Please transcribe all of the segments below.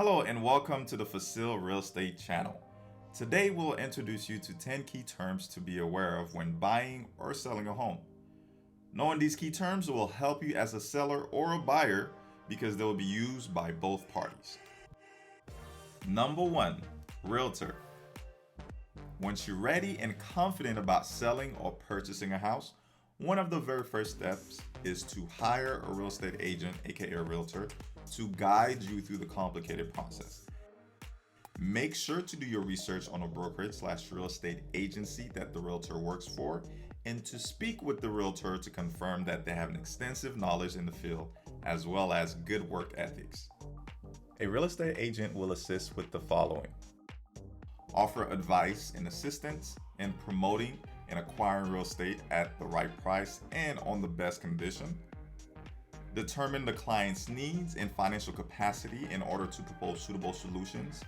Hello and welcome to the Facile Real Estate channel. Today we'll introduce you to 10 key terms to be aware of when buying or selling a home. Knowing these key terms will help you as a seller or a buyer because they will be used by both parties. Number 1, Realtor. Once you're ready and confident about selling or purchasing a house, one of the very first steps is to hire a real estate agent, aka a realtor, to guide you through the complicated process. Make sure to do your research on a brokerage/real estate agency that the realtor works for and to speak with the realtor to confirm that they have an extensive knowledge in the field as well as good work ethics. A real estate agent will assist with the following: offer advice and assistance in promoting and acquiring real estate at the right price and on the best condition. Determine the client's needs and financial capacity in order to propose suitable solutions.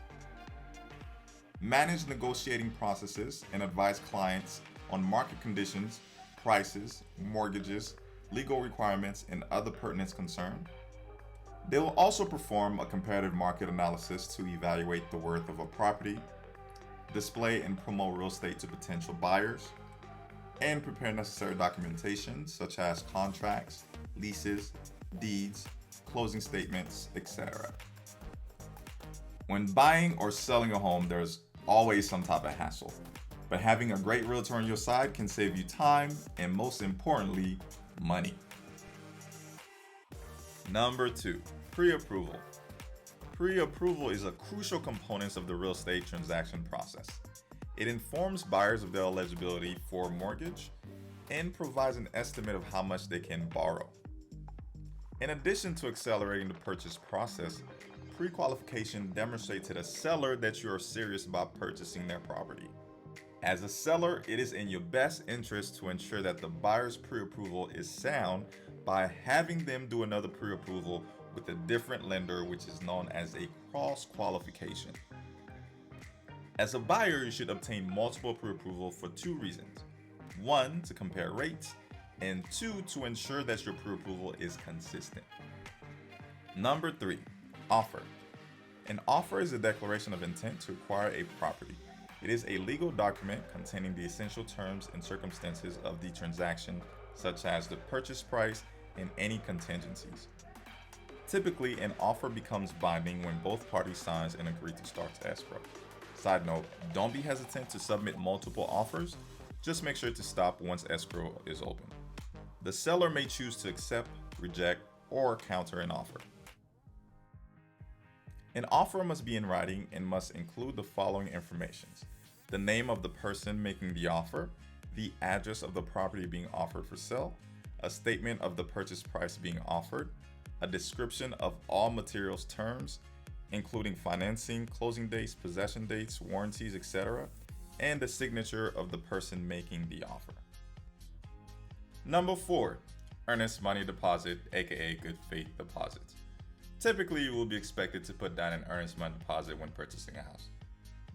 Manage negotiating processes and advise clients on market conditions, prices, mortgages, legal requirements, and other pertinent concerns. They will also perform a comparative market analysis to evaluate the worth of a property, display and promote real estate to potential buyers, and prepare necessary documentation such as contracts, leases, deeds, closing statements, etc. When buying or selling a home, there's always some type of hassle, but having a great realtor on your side can save you time and, most importantly, money. Number 2, pre-approval. Pre-approval is a crucial component of the real estate transaction process. It informs buyers of their eligibility for a mortgage and provides an estimate of how much they can borrow. In addition to accelerating the purchase process, pre-qualification demonstrates to the seller that you are serious about purchasing their property. As a seller, it is in your best interest to ensure that the buyer's pre-approval is sound by having them do another pre-approval with a different lender, which is known as a cross-qualification. As a buyer, you should obtain multiple pre-approval for 2 reasons. 1, to compare rates, and 2, to ensure that your pre-approval is consistent. Number 3, offer. An offer is a declaration of intent to acquire a property. It is a legal document containing the essential terms and circumstances of the transaction, such as the purchase price and any contingencies. Typically, an offer becomes binding when both parties sign and agree to start escrow. Side note, don't be hesitant to submit multiple offers. Just make sure to stop once escrow is open. The seller may choose to accept, reject, or counter an offer. An offer must be in writing and must include the following information: the name of the person making the offer, the address of the property being offered for sale, a statement of the purchase price being offered, a description of all materials terms, including financing, closing dates, possession dates, warranties, etc., and the signature of the person making the offer. Number 4, earnest money deposit, aka good faith deposits. Typically, you will be expected to put down an earnest money deposit when purchasing a house.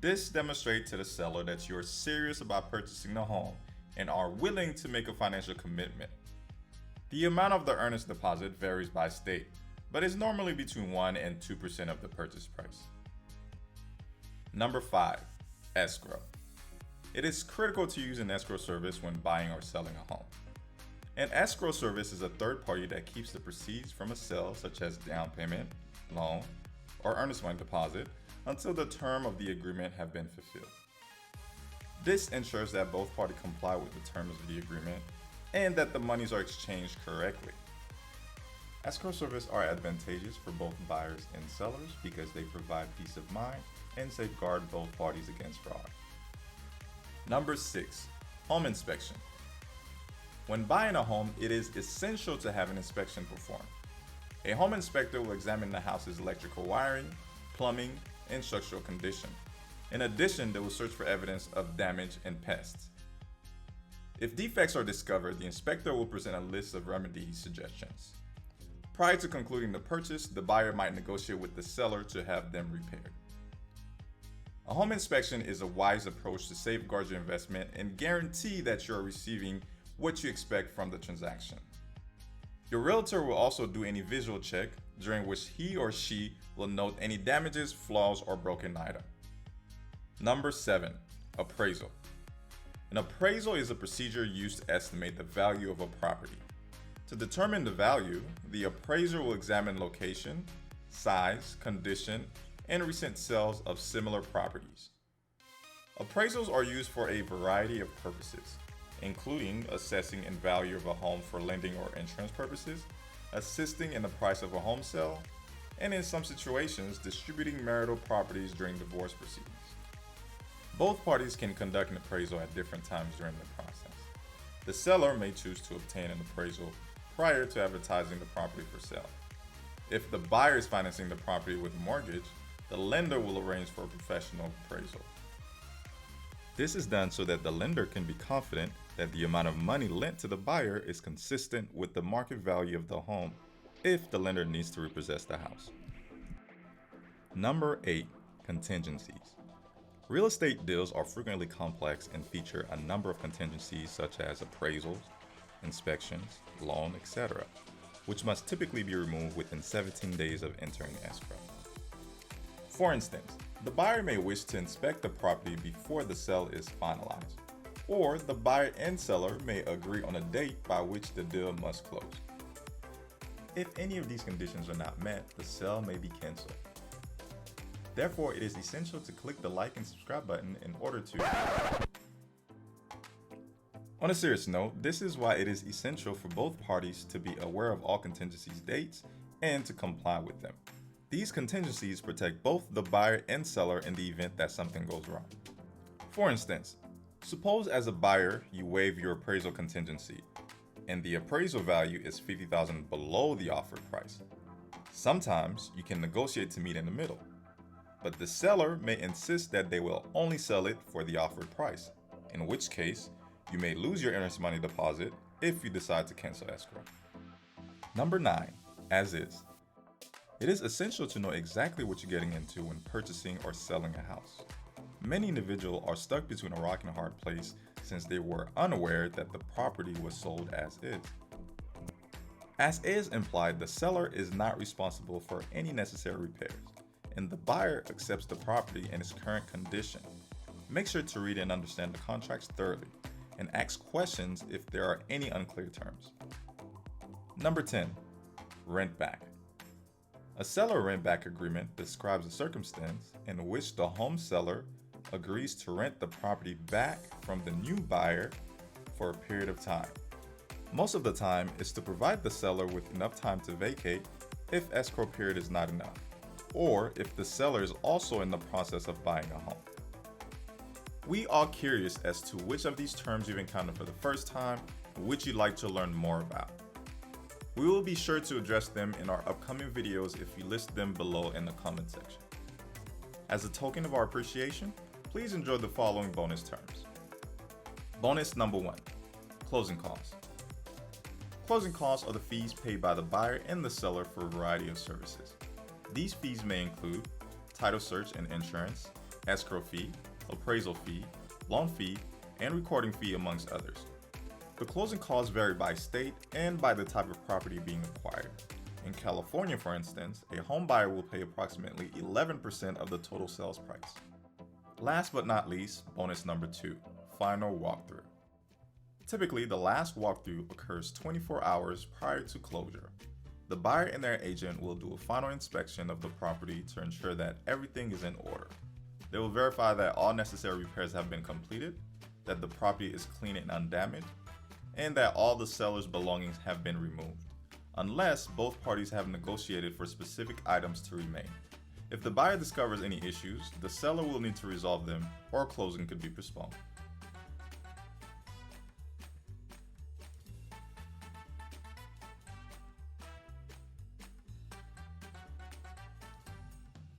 This demonstrates to the seller that you are serious about purchasing the home and are willing to make a financial commitment. The amount of the earnest deposit varies by state, but is normally between 1 and 2% of the purchase price. Number 5, escrow. It is critical to use an escrow service when buying or selling a home. An escrow service is a third party that keeps the proceeds from a sale, such as down payment, loan, or earnest money deposit, until the term of the agreement have been fulfilled. This ensures that both parties comply with the terms of the agreement and that the monies are exchanged correctly. Escrow services are advantageous for both buyers and sellers because they provide peace of mind and safeguard both parties against fraud. Number 6, home inspection. When buying a home, it is essential to have an inspection performed. A home inspector will examine the house's electrical wiring, plumbing, and structural condition. In addition, they will search for evidence of damage and pests. If defects are discovered, the inspector will present a list of remedy suggestions. Prior to concluding the purchase, the buyer might negotiate with the seller to have them repaired. A home inspection is a wise approach to safeguard your investment and guarantee that you are receiving what you expect from the transaction. Your realtor will also do any visual check during which he or she will note any damages, flaws, or broken item. Number 7. Appraisal. An appraisal is a procedure used to estimate the value of a property. To determine the value, the appraiser will examine location, size, condition, and recent sales of similar properties. Appraisals are used for a variety of purposes, including assessing the value of a home for lending or insurance purposes, assisting in the price of a home sale, and in some situations, distributing marital properties during divorce proceedings. Both parties can conduct an appraisal at different times during the process. The seller may choose to obtain an appraisal prior to advertising the property for sale. If the buyer is financing the property with a mortgage, the lender will arrange for a professional appraisal. This is done so that the lender can be confident that the amount of money lent to the buyer is consistent with the market value of the home if the lender needs to repossess the house. Number 8. Contingencies. Real estate deals are frequently complex and feature a number of contingencies such as appraisals, inspections, loan, etc., which must typically be removed within 17 days of entering escrow. For instance, the buyer may wish to inspect the property before the sale is finalized, or the buyer and seller may agree on a date by which the deal must close. If any of these conditions are not met, the sale may be canceled. Therefore, it is essential to click the like and subscribe button in order to... On a serious note, this is why it is essential for both parties to be aware of all contingencies dates and to comply with them. These contingencies protect both the buyer and seller in the event that something goes wrong. For instance, suppose as a buyer you waive your appraisal contingency and the appraisal value is $50,000 below the offered price. Sometimes you can negotiate to meet in the middle, but the seller may insist that they will only sell it for the offered price, in which case you may lose your earnest money deposit if you decide to cancel escrow. Number 9. As is. It is essential to know exactly what you're getting into when purchasing or selling a house. Many individuals are stuck between a rock and a hard place since they were unaware that the property was sold as is. As is implied, the seller is not responsible for any necessary repairs, and the buyer accepts the property in its current condition. Make sure to read and understand the contracts thoroughly, and ask questions if there are any unclear terms. Number 10. Rent back. A seller rent back agreement describes a circumstance in which the home seller agrees to rent the property back from the new buyer for a period of time. Most of the time is to provide the seller with enough time to vacate if escrow period is not enough, or if the seller is also in the process of buying a home. We are curious as to which of these terms you've encountered for the first time and which you'd like to learn more about. We will be sure to address them in our upcoming videos if you list them below in the comment section. As a token of our appreciation, please enjoy the following bonus terms. Bonus number 1. Closing costs. Closing costs are the fees paid by the buyer and the seller for a variety of services. These fees may include title search and insurance, escrow fee, appraisal fee, loan fee, and recording fee amongst others. The closing costs vary by state and by the type of property being acquired. In California, for instance, a home buyer will pay approximately 11% of the total sales price. Last but not least, bonus number 2, final walkthrough. Typically, the last walkthrough occurs 24 hours prior to closure. The buyer and their agent will do a final inspection of the property to ensure that everything is in order. They will verify that all necessary repairs have been completed, that the property is clean and undamaged, and that all the seller's belongings have been removed, unless both parties have negotiated for specific items to remain. If the buyer discovers any issues, the seller will need to resolve them or closing could be postponed.